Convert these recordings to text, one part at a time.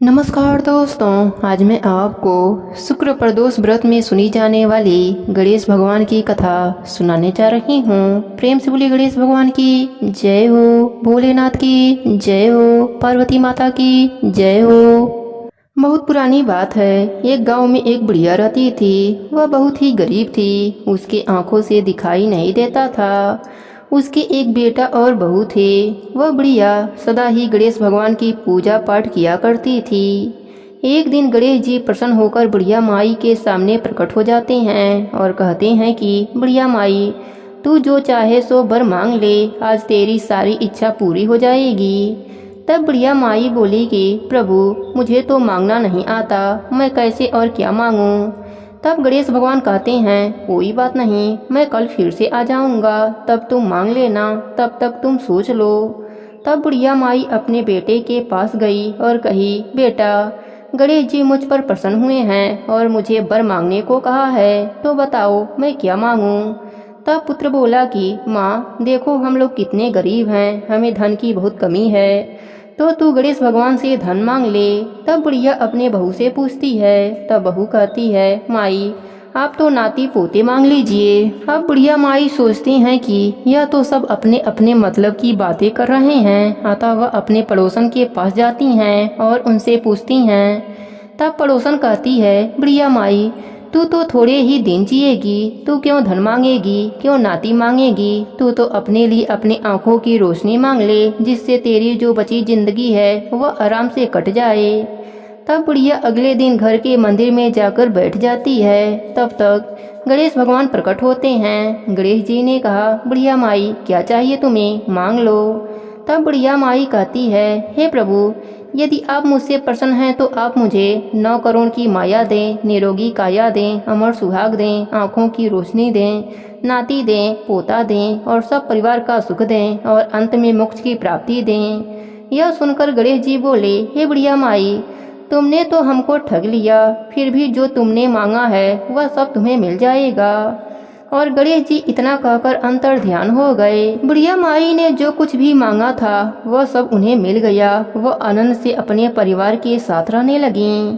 नमस्कार दोस्तों, आज मैं आपको शुक्र प्रदोष व्रत में सुनी जाने वाली गणेश भगवान की कथा सुनाने जा रही हूँ। प्रेम से बोलिए गणेश भगवान की जय हो, भोलेनाथ की जय हो, पार्वती माता की जय हो। बहुत पुरानी बात है। एक गांव में एक बुढ़िया रहती थी। वह बहुत ही गरीब थी। उसके आंखों से दिखाई नहीं देता था। उसके एक बेटा और बहू थे। वह बुढ़िया सदा ही गणेश भगवान की पूजा पाठ किया करती थी। एक दिन गणेश जी प्रसन्न होकर बुढ़िया माई के सामने प्रकट हो जाते हैं और कहते हैं कि बुढ़िया माई, तू जो चाहे सो वर मांग ले, आज तेरी सारी इच्छा पूरी हो जाएगी। तब बुढ़िया माई बोली कि प्रभु, मुझे तो मांगना नहीं आता, मैं कैसे और क्या मांगूं। तब गणेश भगवान कहते हैं कोई बात नहीं, मैं कल फिर से आ जाऊंगा, तब तुम मांग लेना, तब तक तुम सोच लो। तब बुढ़िया माई अपने बेटे के पास गई और कही, बेटा, गणेश जी मुझ पर प्रसन्न हुए हैं और मुझे वर मांगने को कहा है, तो बताओ मैं क्या मांगूं। तब पुत्र बोला कि माँ देखो, हम लोग कितने गरीब हैं, हमें धन की बहुत कमी है, तो तू गणेश भगवान से धन मांग ले। तब बुढ़िया अपने बहू से पूछती है। तब बहू कहती है, माई आप तो नाती पोते मांग लीजिए। अब बुढ़िया माई सोचती हैं कि यह तो सब अपने अपने मतलब की बातें कर रहे हैं। अतः वह अपने पड़ोसन के पास जाती हैं और उनसे पूछती हैं। तब पड़ोसन कहती है, बुढ़िया माई तू तो थोड़े ही दिन जिएगी, तू क्यों धन मांगेगी, क्यों नाती मांगेगी। तू तो अपने लिए अपनी आंखों की रोशनी मांग ले, जिससे तेरी जो बची जिंदगी है वह आराम से कट जाए। तब बुढ़िया अगले दिन घर के मंदिर में जाकर बैठ जाती है। तब तक गणेश भगवान प्रकट होते हैं। गणेश जी ने कहा, बुढ़िया माई क्या चाहिए तुम्हें, मांग लो। तब बुढ़िया माई कहती है, हे प्रभु, यदि आप मुझसे प्रसन्न हैं तो आप मुझे 9 करोड़ की माया दें, निरोगी काया दें, अमर सुहाग दें, आँखों की रोशनी दें, नाती दें, पोता दें और सब परिवार का सुख दें और अंत में मोक्ष की प्राप्ति दें। यह सुनकर गणेश जी बोले, हे बुढ़िया माई, तुमने तो हमको ठग लिया, फिर भी जो तुमने मांगा है वह सब तुम्हें मिल जाएगा। और गणेश जी इतना कहकर अंतर ध्यान हो गए। बुढ़िया माई ने जो कुछ भी मांगा था वह सब उन्हें मिल गया। वह आनंद से अपने परिवार के साथ रहने लगीं।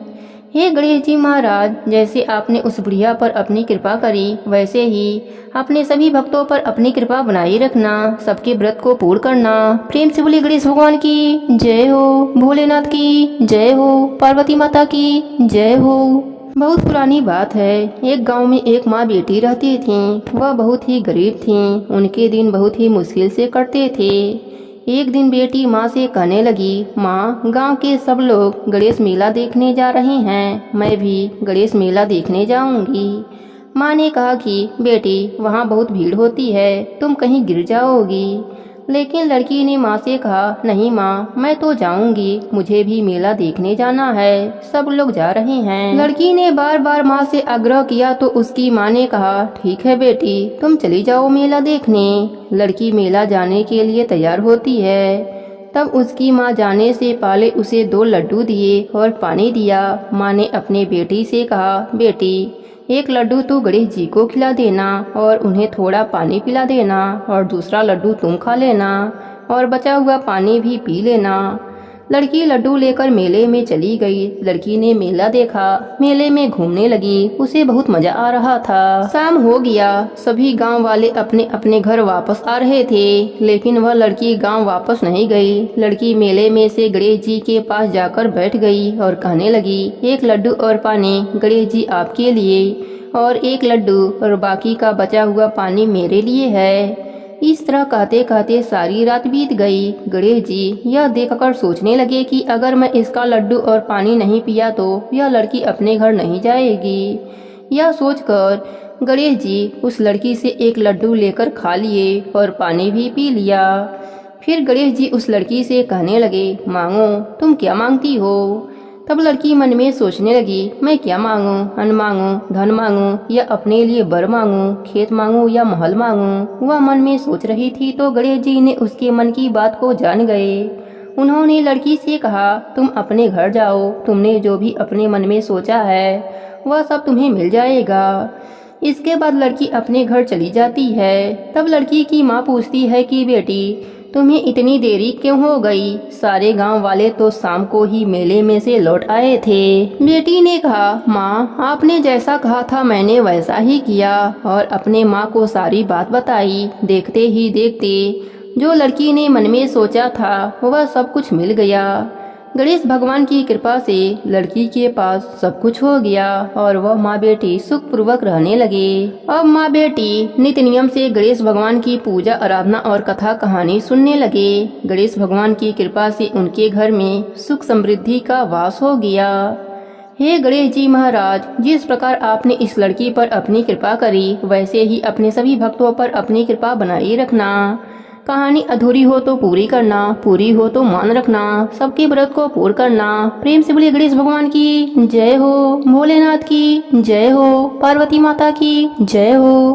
हे गणेश जी महाराज, जैसे आपने उस बुढ़िया पर अपनी कृपा करी, वैसे ही अपने सभी भक्तों पर अपनी कृपा बनाए रखना, सबके व्रत को पूर्ण करना। प्रेम से बोलिए गणेश भगवान की जय हो, भोलेनाथ की जय हो, पार्वती माता की जय हो। बहुत पुरानी बात है। एक गांव में एक माँ बेटी रहती थी। वह बहुत ही गरीब थी। उनके दिन बहुत ही मुश्किल से कटते थे। एक दिन बेटी माँ से कहने लगी, माँ गांव के सब लोग गणेश मेला देखने जा रहे हैं, मैं भी गणेश मेला देखने जाऊंगी। माँ ने कहा कि बेटी वहाँ बहुत भीड़ होती है, तुम कहीं गिर जाओगी। लेकिन लड़की ने माँ से कहा, नहीं माँ, मैं तो जाऊंगी, मुझे भी मेला देखने जाना है, सब लोग जा रहे हैं। लड़की ने बार बार माँ से आग्रह किया तो उसकी माँ ने कहा, ठीक है बेटी, तुम चली जाओ मेला देखने। लड़की मेला जाने के लिए तैयार होती है। तब उसकी माँ जाने से पहले उसे 2 लड्डू दिए और पानी दिया। माँ ने अपने बेटी से कहा, बेटी एक लड्डू तो गणेश जी को खिला देना और उन्हें थोड़ा पानी पिला देना, और दूसरा लड्डू तुम खा लेना और बचा हुआ पानी भी पी लेना। लड़की लड्डू लेकर मेले में चली गई। लड़की ने मेला देखा, मेले में घूमने लगी, उसे बहुत मजा आ रहा था। शाम हो गया, सभी गांव वाले अपने अपने घर वापस आ रहे थे, लेकिन वह लड़की गांव वापस नहीं गई। लड़की मेले में से गणेश जी के पास जाकर बैठ गई और कहने लगी, एक लड्डू और पानी गणेश जी आपके लिए, और एक लड्डू और बाकी का बचा हुआ पानी मेरे लिए है। इस तरह कहते कहते सारी रात बीत गई। गणेश जी यह देखकर सोचने लगे कि अगर मैं इसका लड्डू और पानी नहीं पिया तो यह लड़की अपने घर नहीं जाएगी। यह सोचकर गणेश जी उस लड़की से एक लड्डू लेकर खा लिए और पानी भी पी लिया। फिर गणेश जी उस लड़की से कहने लगे, मांगो, तुम क्या मांगती हो। तब लड़की मन में सोचने लगी, मैं क्या मांगूं, अन्न मांगूं, धन मांगूं या अपने लिए वर मांगूं, खेत मांगूं या महल मांगूं। वह मन में सोच रही थी तो गणेश जी ने उसके मन की बात को जान गए। उन्होंने लड़की से कहा, तुम अपने घर जाओ, तुमने जो भी अपने मन में सोचा है वह सब तुम्हें मिल जाएगा। इसके बाद लड़की अपने घर चली जाती है। तब लड़की की माँ पूछती है कि बेटी तुम्हें इतनी देरी क्यों हो गई? सारे गांव वाले तो शाम को ही मेले में से लौट आए थे। बेटी ने कहा, माँ आपने जैसा कहा था मैंने वैसा ही किया और अपने माँ को सारी बात बताई। देखते ही देखते जो लड़की ने मन में सोचा था वह सब कुछ मिल गया। गणेश भगवान की कृपा से लड़की के पास सब कुछ हो गया और वह माँ बेटी सुखपूर्वक रहने लगे। अब माँ बेटी नित्य नियम से गणेश भगवान की पूजा आराधना और कथा कहानी सुनने लगे। गणेश भगवान की कृपा से उनके घर में सुख समृद्धि का वास हो गया। हे गणेश जी महाराज, जिस प्रकार आपने इस लड़की पर अपनी कृपा करी वैसे ही अपने सभी भक्तों पर अपनी कृपा बनाए रखना। कहानी अधूरी हो तो पूरी करना, पूरी हो तो मान रखना, सबके व्रत को पूर्ण करना। प्रेम से बोलिए गणेश भगवान की जय हो, भोलेनाथ की जय हो, पार्वती माता की जय हो।